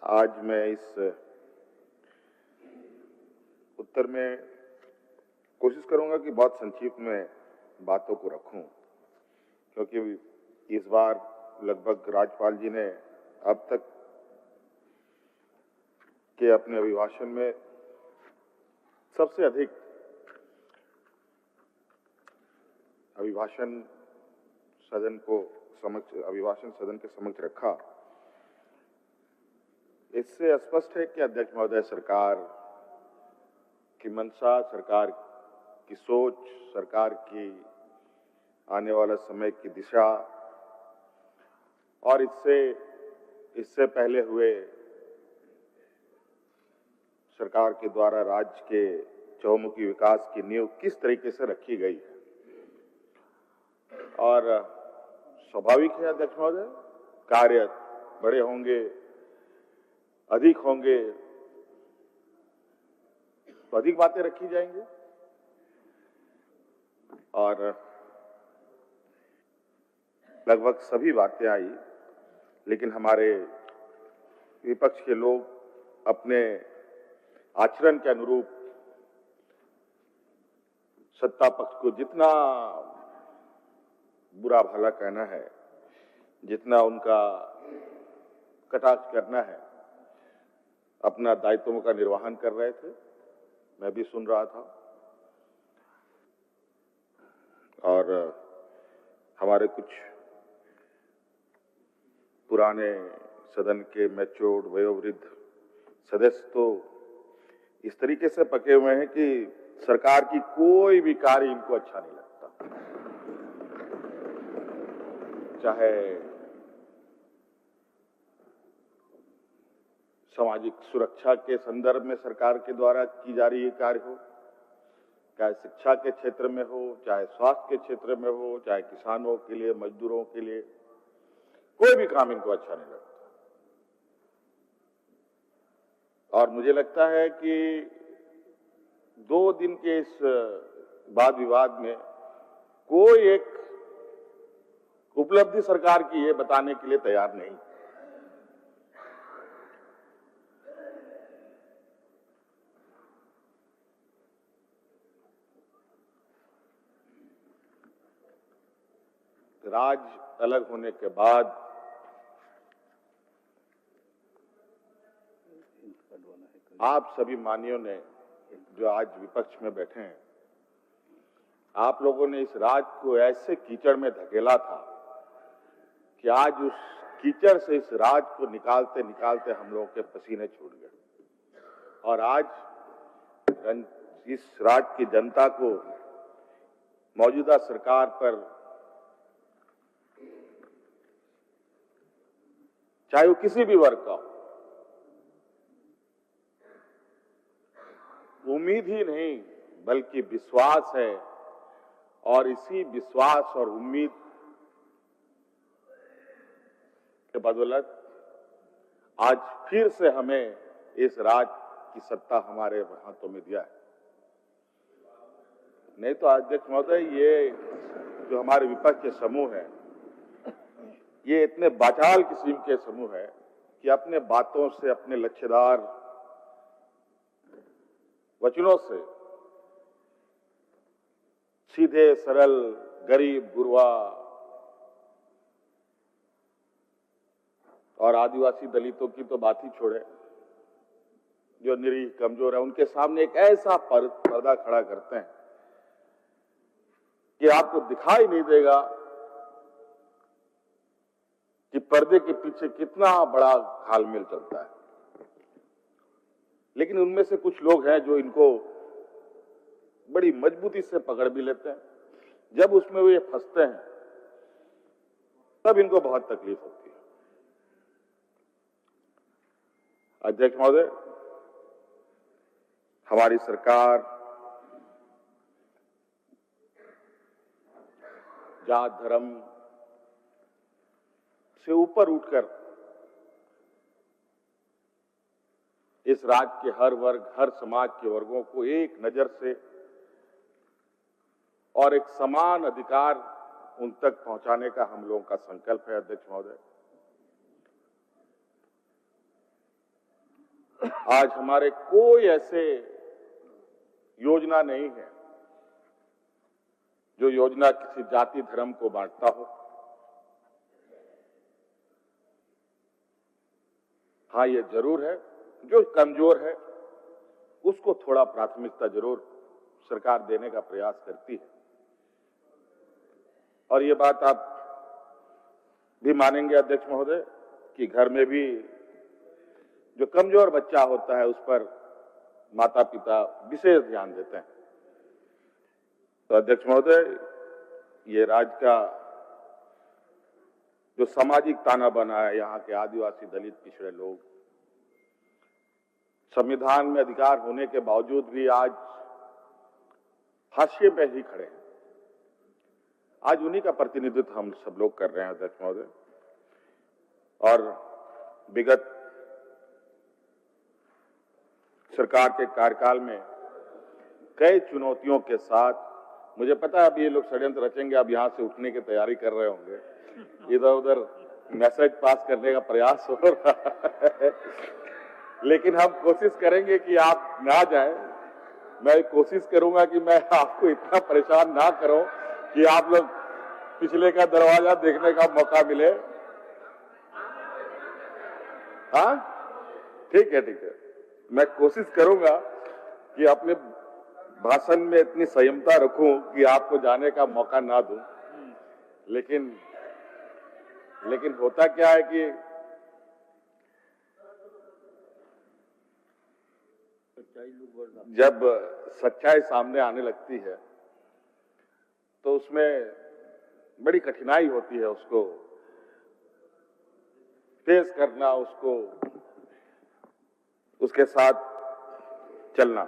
आज मैं इस उत्तर में कोशिश करूंगा कि बहुत संक्षिप्त में बातों को रखूं, क्योंकि इस बार लगभग राज्यपाल जी ने अब तक के अपने अभिभाषण में सबसे अधिक अभिभाषण सदन के समक्ष रखा। इससे स्पष्ट है कि अध्यक्ष महोदय सरकार की मंशा, सरकार की सोच, सरकार की आने वाला समय की दिशा और इससे पहले हुए सरकार के द्वारा राज्य के चहुमुखी विकास की नींव किस तरीके से रखी गई है। और स्वाभाविक है अध्यक्ष महोदय, कार्य बड़े होंगे, अधिक होंगे तो अधिक बातें रखी जाएंगी और लगभग सभी बातें आई, लेकिन हमारे विपक्ष के लोग अपने आचरण के अनुरूप सत्ता पक्ष को जितना बुरा भला कहना है, जितना उनका कटाक्ष करना है, अपना दायित्वों का निर्वहन कर रहे थे। मैं भी सुन रहा था और हमारे कुछ पुराने सदन के मैच्योर्ड वयोवृद्ध सदस्य तो इस तरीके से पके हुए हैं कि सरकार की कोई भी कार्य इनको अच्छा नहीं लगता, चाहे सामाजिक सुरक्षा के संदर्भ में सरकार के द्वारा की जा रही कार्य हो, चाहे शिक्षा के क्षेत्र में हो, चाहे स्वास्थ्य के क्षेत्र में हो, चाहे किसानों के लिए, मजदूरों के लिए, कोई भी काम इनको अच्छा नहीं लगता। और मुझे लगता है कि 2 दिन के इस वाद विवाद में कोई एक उपलब्धि सरकार की ये बताने के लिए तैयार नहीं। राज्य अलग होने के बाद आप सभी मान्यों ने जो आज विपक्ष में बैठे हैं, आप लोगों ने इस राज्य को ऐसे कीचड़ में धकेला था कि आज उस कीचड़ से इस राज्य को निकालते निकालते हम लोगों के पसीने छूट गए और आज इस राज्य की जनता को मौजूदा सरकार पर, चाहे वो किसी भी वर्ग का हो, उम्मीद ही नहीं बल्कि विश्वास है और इसी विश्वास और उम्मीद के बदौलत आज फिर से हमें इस राज्य की सत्ता हमारे हाथों में दिया है। नहीं तो अध्यक्ष महोदय, ये जो हमारे विपक्ष के समूह है, ये इतने बाचाल किस्म के समूह है कि अपने बातों से, अपने लच्छेदार वचनों से सीधे सरल गरीब गुरबा और आदिवासी दलितों की तो बात ही छोड़े, जो निरीह कमजोर है, उनके सामने एक ऐसा पर्दा खड़ा करते हैं कि आपको दिखाई नहीं देगा कि पर्दे के पीछे कितना बड़ा घालमेल चलता है। लेकिन उनमें से कुछ लोग हैं जो इनको बड़ी मजबूती से पकड़ भी लेते हैं। जब उसमें वो ये फंसते हैं तब इनको बहुत तकलीफ होती है। अध्यक्ष महोदय, हमारी सरकार जात धर्म से ऊपर उठकर इस राज्य के हर वर्ग, हर समाज के वर्गों को एक नजर से और एक समान अधिकार उन तक पहुंचाने का हम लोगों का संकल्प है। अध्यक्ष महोदय, आज हमारे कोई ऐसे योजना नहीं है जो योजना किसी जाति धर्म को बांटता हो। हाँ, ये जरूर है जो कमजोर है उसको थोड़ा प्राथमिकता जरूर सरकार देने का प्रयास करती है। और ये बात आप भी मानेंगे अध्यक्ष महोदय कि घर में भी जो कमजोर बच्चा होता है उस पर माता पिता विशेष ध्यान देते हैं। तो अध्यक्ष महोदय, ये राज्य का जो सामाजिक ताना बना है, यहाँ के आदिवासी दलित पिछड़े लोग संविधान में अधिकार होने के बावजूद भी आज हाशिए पे ही खड़े हैं। आज उन्हीं का प्रतिनिधित्व हम सब लोग कर रहे हैं अध्यक्ष महोदय। और विगत सरकार के कार्यकाल में कई चुनौतियों के साथ, मुझे पता है अब ये लोग षड्यंत्र रचेंगे, अब यहां से उठने की तैयारी कर रहे होंगे, इधर उधर मैसेज पास करने का प्रयास हो रहा है, लेकिन हम कोशिश करेंगे कि आप ना जाएं। मैं कोशिश करूंगा कि मैं आपको इतना परेशान ना करूं कि आप लोग पिछले का दरवाजा देखने का मौका मिले। हाँ, ठीक है। मैं कोशिश करूंगा कि अपने भाषण में इतनी संयमता रखूं कि आपको जाने का मौका ना दूं। लेकिन होता क्या है कि जब सच्चाई सामने आने लगती है तो उसमें बड़ी कठिनाई होती है उसको फेस करना, उसके साथ चलना।